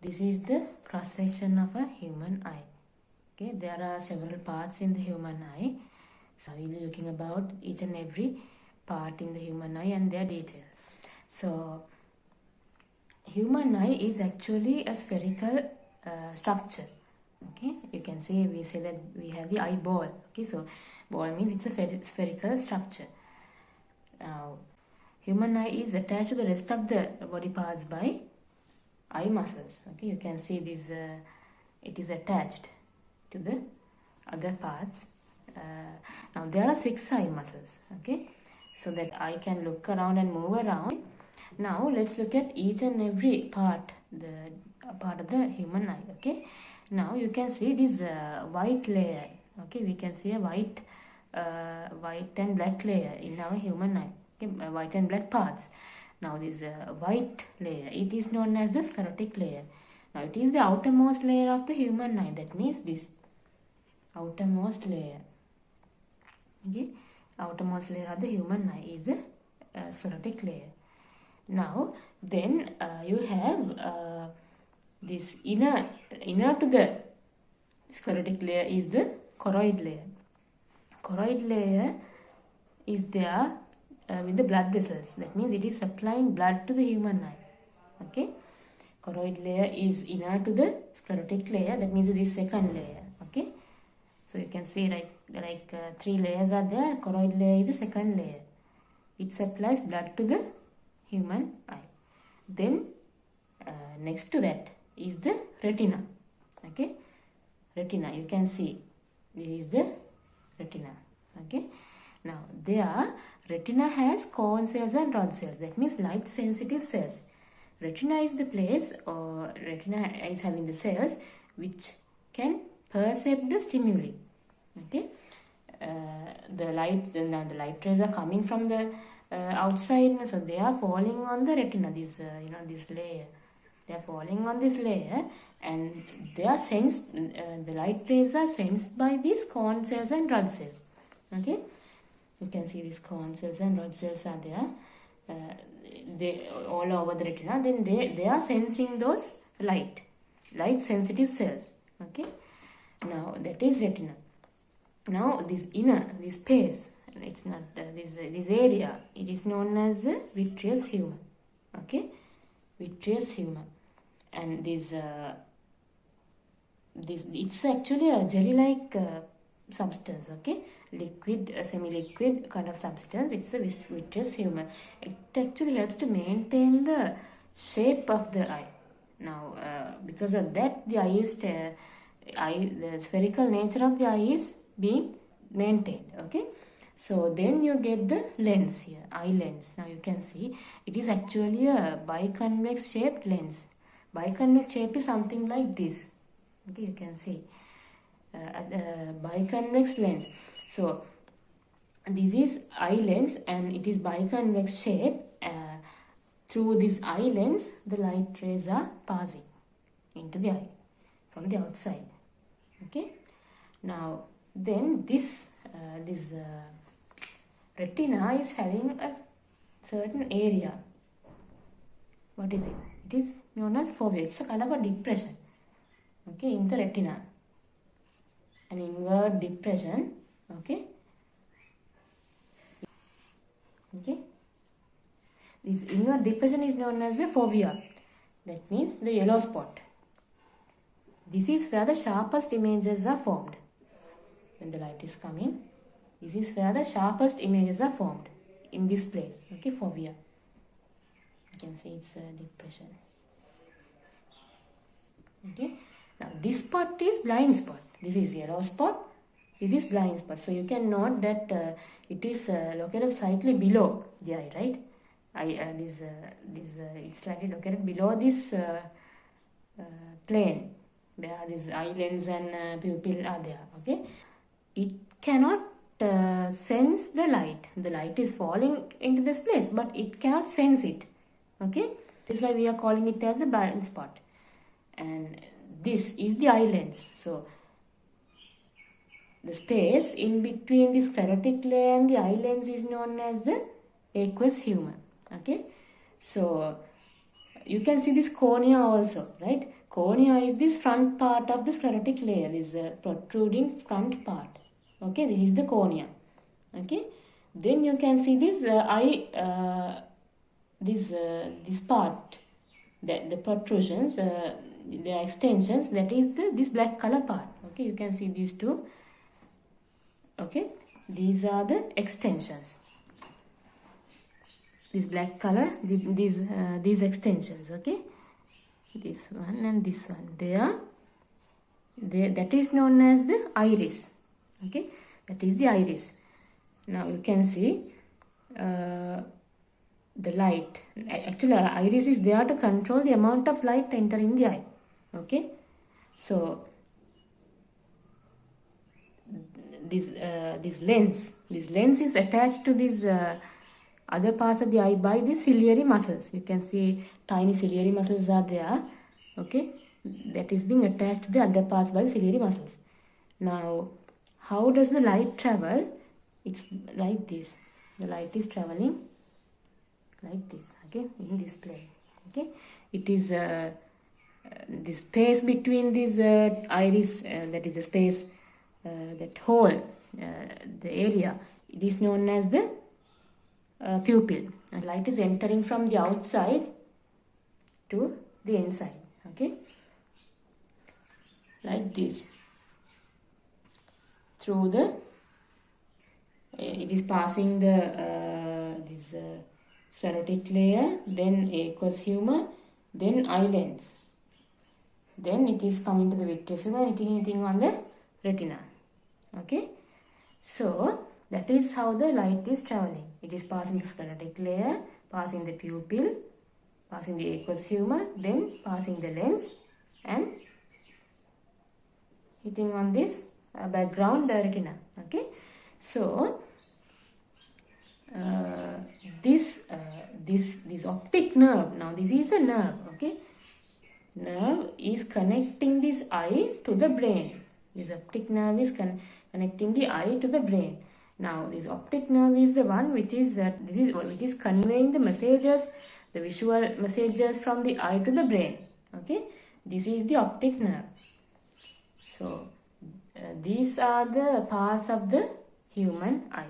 This is the cross section of a human eye. Okay, there are several parts in the human eye. So we will be looking about each and every part in the human eye and their details. So human eye is actually a spherical structure. Okay, you can see, we say that we have the eyeball. Okay, so ball means it's a spherical structure. Now human eye is attached to the rest of the body parts by eye muscles. Okay, you can see this, it is attached to the other parts. Now there are 6 eye muscles. Okay, so that eye can look around and move around. Now let's look at each and every part, the part of the human eye. Okay, now you can see this white layer. Okay, we can see a white and black layer in our human eye. Okay, white and black parts. Now this white layer, it is known as the sclerotic layer. Now it is the outermost layer of the human eye. That means this outermost layer. Okay, outermost layer of the human eye is the sclerotic layer. Now then you have this inner to the sclerotic layer is the choroid layer. Choroid layer is there with the blood vessels. That means it is supplying blood to the human eye. Okay, choroid layer is inner to the sclerotic layer. That means it is second layer. Okay, so you can see like 3 layers are there. Choroid layer is the second layer. It supplies blood to the human eye. Then next to that is the retina. Okay, retina, you can see this is the retina. Okay, now there retina has cone cells and rod cells. That means light sensitive cells. Retina is the place, or retina is having the cells which can perceive the stimuli. Okay, the light rays are coming from the outside, so they are falling on the retina. This this layer, they are falling on this layer, and they are sensed. The light rays are sensed by these cone cells and rod cells. Okay, you can see these cone cells and rod cells are there. They all over the retina. Then they are sensing those light sensitive cells. Okay, now that is retina. Now this space, it's not this area, it is known as the vitreous humor. Okay, vitreous humor. And this it's actually a jelly like substance. Okay, liquid, semi-liquid kind of substance. It's a vitreous humor. It actually helps to maintain the shape of the eye. Now because of that, the the spherical nature of the eye is being maintained. Okay, so then you get the lens here, eye lens. Now you can see it is actually a biconvex shaped lens. Biconvex shape is something like this. Okay, you can see biconvex lens. So this is eye lens and it is biconvex shape. Through this eye lens, the light rays are passing into the eye from the outside. Okay, now then this retina is having a certain area. What is it? It is known as fovea. It's a kind of a depression. Okay, in the retina, an inward depression. Okay, this inward depression is known as the fovea. That means the yellow spot. This is where the sharpest images are formed. When the light is coming, this is where the sharpest images are formed, in this place. Okay, fovea. You can see it's a depression. Okay, now this spot is blind spot. This is yellow spot. This is blind spot. So you can note that it is located slightly below the eye, right? It's slightly located below this plane where this eye lens and pupil are there. Okay, it cannot sense the light. The light is falling into this place, but it cannot sense it. Okay, that's why we are calling it as the blind spot. And this is the eye lens. So the space in between the sclerotic layer and the eye lens is known as the aqueous humor. Okay, so you can see this cornea also, right? Cornea is this front part of the sclerotic layer, this protruding front part. Okay, this is the cornea. Okay, then you can see this this part, the protrusions, the extensions, that is this black color part. Okay, you can see these two. Okay, these are the extensions. This black color, these extensions. Okay, this one and this one, that is known as the iris. Okay, that is the iris. Now you can see the light. Actually, our iris is there to control the amount of light entering the eye. Okay, so this lens is attached to this other parts of the eye by the ciliary muscles. You can see tiny ciliary muscles are there. Okay, that is being attached to the other parts by the ciliary muscles. Now, how does the light travel? It's like this. The light is traveling like this. Okay, in this plane. Okay, it is the space between this iris, that is the space, that hole, the area, it is known as the pupil. And light is entering from the outside to the inside. Okay, like this, through the it is passing the this sclerotic layer, then aqueous humor, then eye lens, then it is coming to the vitreous humor and hitting on the retina. Okay, so that is how the light is traveling. It is passing the sclerotic layer, passing the pupil, passing the aqueous humor, then passing the lens and hitting on this background retina. Okay, so this optic nerve, now this is a nerve. Okay, nerve is connecting this eye to the brain. This optic nerve is connecting the eye to the brain. Now this optic nerve is the one which is conveying the messages, the visual messages from the eye to the brain. Okay, this is the optic nerve. So these are the parts of the human eye.